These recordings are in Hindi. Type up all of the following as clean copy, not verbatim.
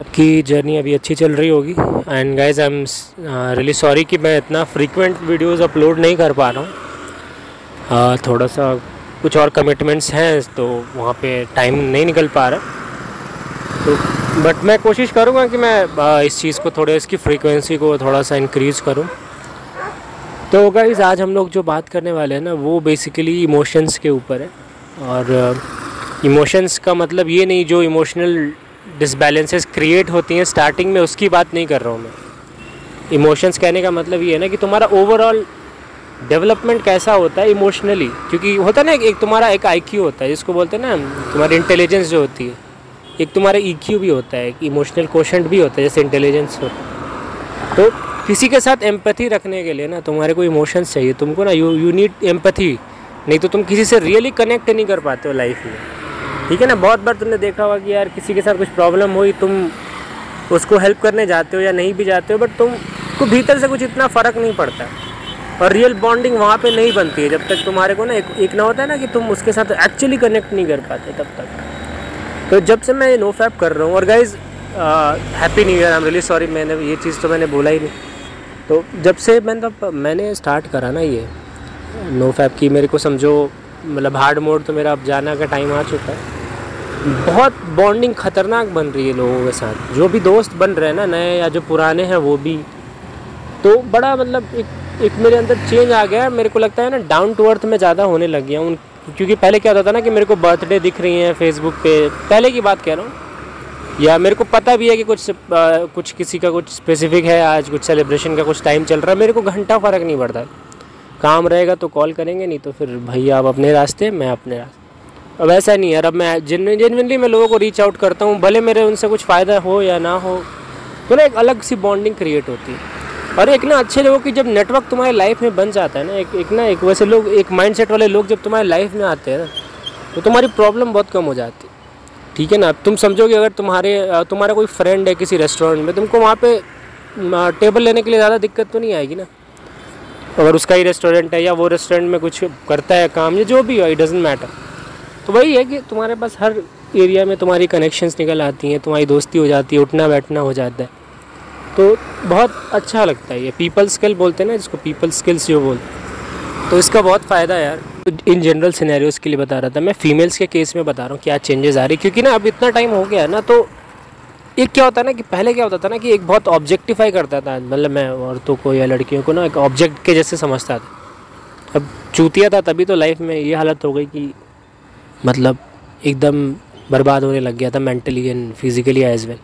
आपकी जर्नी अभी अच्छी चल रही होगी and guys I am really sorry कि मैं इतना फ्रीक्वेंट वीडियोस अपलोड नहीं कर पा रहा हूँ। थोड़ा सा कुछ और कमिटमेंट्स हैं तो वहाँ पे टाइम नहीं निकल पा रहा। तो बट मैं कोशिश करूँगा कि मैं इस चीज़ को थोड़े इसकी फ्रीक्वेंसी को थोड़ा सा इंक्रीज़ करूँ। तो गाइज आज हम लोग जो बात करने वाले हैं ना वो बेसिकली इमोशंस के ऊपर है। और इमोशंस का मतलब ये नहीं जो इमोशनल डिसबैलेंसेस क्रिएट होती हैं स्टार्टिंग में, उसकी बात नहीं कर रहा हूँ मैं। इमोशंस कहने का मतलब ये है ना कि तुम्हारा ओवरऑल डेवलपमेंट कैसा होता है इमोशनली, क्योंकि होता है ना एक तुम्हारा एक आईक्यू होता है जिसको बोलते हैं ना, तुम्हारी इंटेलिजेंस जो होती है, एक तुम्हारा ईक्यू भी होता है, एक इमोशनल कोशेंट भी होता है जैसे इंटेलिजेंस होता है। तो किसी के साथ एम्पैथी रखने के लिए ना तुम्हारे को इमोशंस चाहिए, तुमको ना यू नीड एम्पैथी, नहीं तो तुम किसी से रियली कनेक्ट नहीं कर पाते हो लाइफ में। ठीक है ना, बहुत बार तुमने देखा होगा कि यार किसी के साथ कुछ प्रॉब्लम हुई, तुम उसको हेल्प करने जाते हो या नहीं भी जाते हो, बट तुमको भीतर से कुछ इतना फ़र्क नहीं पड़ता और रियल बॉन्डिंग वहाँ पे नहीं बनती है जब तक तुम्हारे को ना एक ना होता है ना कि तुम उसके साथ एक्चुअली कनेक्ट नहीं कर पाते तब तक। तो जब से मैं नो फैप कर रहा हूँ, और guys happy new year, I am really sorry, मैंने ये चीज़ तो मैंने बोला ही नहीं। तो जब से मैंने स्टार्ट करा ना ये नो फैप की, मेरे को समझो मतलब हार्ड मोड तो मेरा अब जाना का टाइम आ चुका है। बहुत बॉन्डिंग ख़तरनाक बन रही है लोगों के साथ, जो भी दोस्त बन रहे हैं ना नए या जो पुराने हैं वो भी। तो बड़ा मतलब एक मेरे अंदर चेंज आ गया है। मेरे को लगता है ना डाउन टू अर्थ में ज़्यादा होने लग गया हूँ, क्योंकि पहले क्या होता था ना कि मेरे को बर्थडे दिख रही हैं फेसबुक पे, पहले की बात कह रहा हूँ, या मेरे को पता भी है कि कुछ किसी का कुछ स्पेसिफिक है, आज कुछ सेलिब्रेशन का कुछ टाइम चल रहा है, मेरे को घंटा फ़र्क नहीं पड़ता। काम रहेगा तो कॉल करेंगे, नहीं तो फिर भैया आप अपने रास्ते, मैं अपने रास्ते। अब ऐसा नहीं यार, अब मैं जेन्युइनली मैं लोगों को रीच आउट करता हूँ, भले मेरे उनसे कुछ फ़ायदा हो या ना हो, तो ना एक अलग सी बॉन्डिंग क्रिएट होती है। और एक ना अच्छे लोगों की जब नेटवर्क तुम्हारी लाइफ में बन जाता है ना, एक वैसे लोग, एक माइंडसेट वाले लोग जब तुम्हारी लाइफ में आते हैं ना, तो तुम्हारी प्रॉब्लम बहुत कम हो जाती है। ठीक है ना, तुम समझोगे अगर तुम्हारा कोई फ्रेंड है किसी रेस्टोरेंट में, तुमको वहाँ पे टेबल लेने के लिए ज़्यादा दिक्कत तो नहीं आएगी ना, अगर उसका ही रेस्टोरेंट है या वो रेस्टोरेंट में कुछ करता है काम या जो भी हो, इट डजंट मैटर। तो वही है कि तुम्हारे पास हर एरिया में तुम्हारी कनेक्शंस निकल आती हैं, तुम्हारी दोस्ती हो जाती है, उठना बैठना हो जाता है, तो बहुत अच्छा लगता है। ये पीपल स्किल बोलते हैं ना जिसको, पीपल स्किल्स जो बोलते हैं, तो इसका बहुत फ़ायदा है यार। इन जनरल सिनेरियोज़ के लिए बता रहा था मैं, फीमेल्स के केस में बता रहा हूँ क्या चेंजेस आ रही, क्योंकि ना अब इतना टाइम हो गया है ना, तो एक क्या होता है ना कि पहले क्या होता था ना कि एक बहुत ऑब्जेक्टिफाई करता था, मतलब मैं औरतों को या लड़कियों को ना एक ऑब्जेक्ट के जैसे समझता था। अब चूतिया था तभी तो लाइफ में ये हालत हो गई कि मतलब एकदम बर्बाद होने लग गया था mentally and physically as well.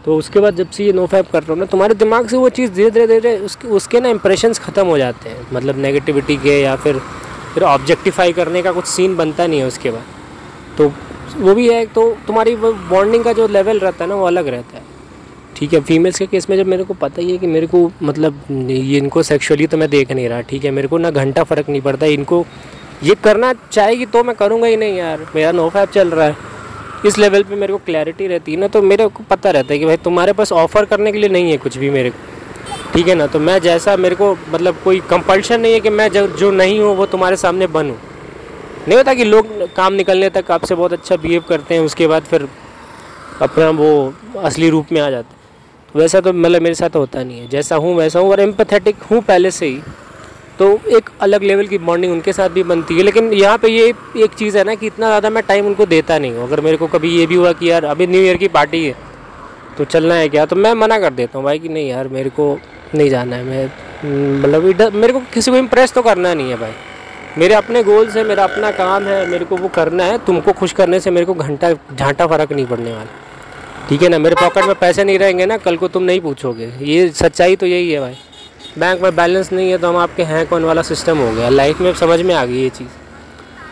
तो उसके बाद जब से ये नो फैप कर रहा हूँ ना, तुम्हारे दिमाग से वो चीज़ धीरे धीरे उसके ना इंप्रेशंस ख़त्म हो जाते हैं, मतलब नेगेटिविटी के, या फिर ऑब्जेक्टिफाई करने का कुछ सीन बनता नहीं है उसके बाद। तो वो भी है, तो तुम्हारी वो बॉन्डिंग का जो लेवल रहता है ना वो अलग रहता है। ठीक है, फीमेल्स के केस में जब मेरे को पता ही है कि मेरे को मतलब ये इनको सेक्सुअली तो मैं देख नहीं रहा, ठीक है, मेरे को ना घंटा फ़र्क नहीं पड़ता, इनको ये करना चाहेगी तो मैं करूँगा ही नहीं यार, मेरा नो फैप चल रहा है, इस लेवल पे मेरे को क्लैरिटी रहती है ना, तो मेरे को पता रहता है कि भाई तुम्हारे पास ऑफ़र करने के लिए नहीं है कुछ भी मेरे को। ठीक है ना, तो मैं जैसा, मेरे को मतलब कोई कंपल्शन नहीं है कि मैं जो नहीं हूँ वो तुम्हारे सामने बनूँ। नहीं होता कि लोग काम निकलने तक आपसे बहुत अच्छा बिहेव करते हैं, उसके बाद फिर अपना वो असली रूप में आ जाते हैं, तो वैसा तो मतलब मेरे साथ होता नहीं है, जैसा हूँ वैसा हूँ, और एम्पैथेटिक हूँ पहले से ही, तो एक अलग लेवल की बॉन्डिंग उनके साथ भी बनती है। लेकिन यहाँ पे ये एक चीज़ है ना कि इतना ज़्यादा मैं टाइम उनको देता नहीं हूँ। अगर मेरे को कभी ये भी हुआ कि यार अभी न्यू ईयर की पार्टी है तो चलना है क्या, तो मैं मना कर देता हूँ भाई कि नहीं यार मेरे को नहीं जाना है, मैं मतलब मेरे को किसी को इम्प्रेस तो करना नहीं है भाई, मेरे अपने गोल्स है, मेरा अपना काम है, मेरे को वो करना है। तुमको खुश करने से मेरे को झांटा फ़र्क नहीं पड़ने वाला। ठीक है ना, मेरे पॉकेट में पैसे नहीं रहेंगे ना, कल को तुम नहीं पूछोगे, ये सच्चाई तो यही है भाई। बैंक में बैलेंस नहीं है तो हम आपके हैं कौन वाला सिस्टम हो गया लाइफ में, समझ में आ गई ये चीज़।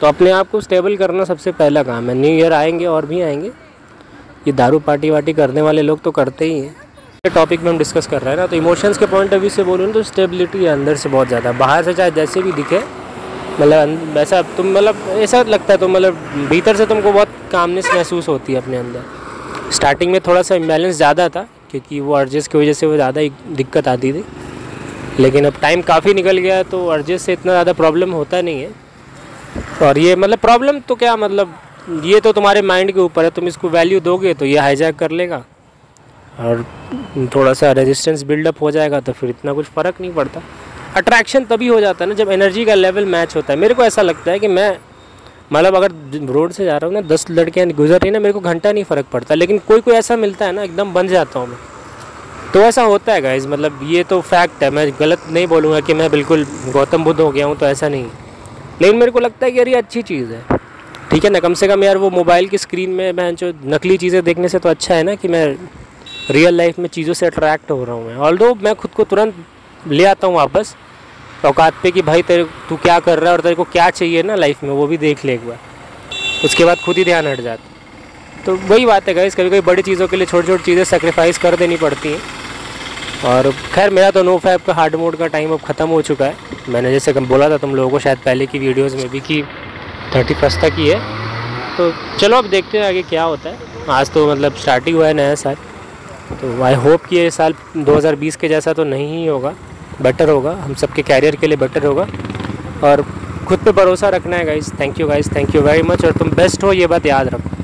तो अपने आप को स्टेबल करना सबसे पहला काम है। न्यू ईयर आएंगे और भी आएंगे, ये दारू पार्टी वार्टी करने वाले लोग तो करते ही हैं। ये टॉपिक में हम डिस्कस कर रहे हैं ना, तो इमोशंस के पॉइंट ऑफ व्यू से बोलूँ तो स्टेबिलिटी है अंदर से बहुत ज़्यादा, बाहर से चाहे जैसे भी दिखे, मतलब वैसा तुम मतलब ऐसा लगता है तो मतलब भीतर से तुमको बहुत कामनेस महसूस होती है अपने अंदर। स्टार्टिंग में थोड़ा सा इम्बैलेंस ज़्यादा था क्योंकि वो अर्जेस की वजह से वो ज़्यादा दिक्कत आती थी, लेकिन अब टाइम काफ़ी निकल गया है तो अर्जेस से इतना ज़्यादा प्रॉब्लम होता नहीं है। और ये मतलब प्रॉब्लम तो क्या, मतलब ये तो तुम्हारे माइंड के ऊपर है, तुम इसको वैल्यू दोगे तो ये हाईजैक कर लेगा, और थोड़ा सा रेजिस्टेंस बिल्डअप हो जाएगा तो फिर इतना कुछ फ़र्क नहीं पड़ता। अट्रैक्शन तभी हो जाता है ना जब एनर्जी का लेवल मैच होता है। मेरे को ऐसा लगता है कि मैं मतलब अगर रोड से जा रहा हूँ ना 10 लड़कियाँ गुजर रही ना, मेरे को घंटा नहीं फ़र्क पड़ता, लेकिन कोई कोई ऐसा मिलता है ना एकदम बन जाता हूँ मैं। तो ऐसा होता है गाइस, मतलब ये तो फैक्ट है, मैं गलत नहीं बोलूँगा कि मैं बिल्कुल गौतम बुद्ध हो गया हूँ, तो ऐसा नहीं। लेकिन मेरे को लगता है कि यार ये अच्छी चीज़ है, ठीक है ना। कम से कम यार वो मोबाइल की स्क्रीन में मैं जो नकली चीज़ें देखने से तो अच्छा है ना कि मैं रियल लाइफ में चीज़ों से अट्रैक्ट हो रहा हूँ मैं। ऑल्दो मैं खुद को तुरंत ले आता हूँ वापस औकात पे कि भाई तू क्या कर रहा है और तेरे को क्या चाहिए ना लाइफ में, वो भी देख ले एक बार, उसके बाद खुद ही ध्यान हट जाता। तो वही बात है गाइस, कभी कभी बड़ी चीज़ों के लिए छोटी छोटी चीज़ें सेक्रीफाइस कर देनी पड़ती हैं। और खैर मेरा तो नो फैप का हार्ड मोड का टाइम अब ख़त्म हो चुका है। मैंने जैसे बोला था तुम लोगों को शायद पहले की वीडियोज़ में भी कि 31 तक ही है। तो चलो अब देखते हैं आगे क्या होता है। आज तो मतलब स्टार्ट ही हुआ है नया साल, तो आई होप कि ये साल 2020 के जैसा तो नहीं ही होगा, बेटर होगा, हम सबके कैरियर के लिए बेटर होगा। और खुद पे भरोसा रखना है guys. Thank you guys, thank you very much. और तुम बेस्ट हो ये बात याद रखो।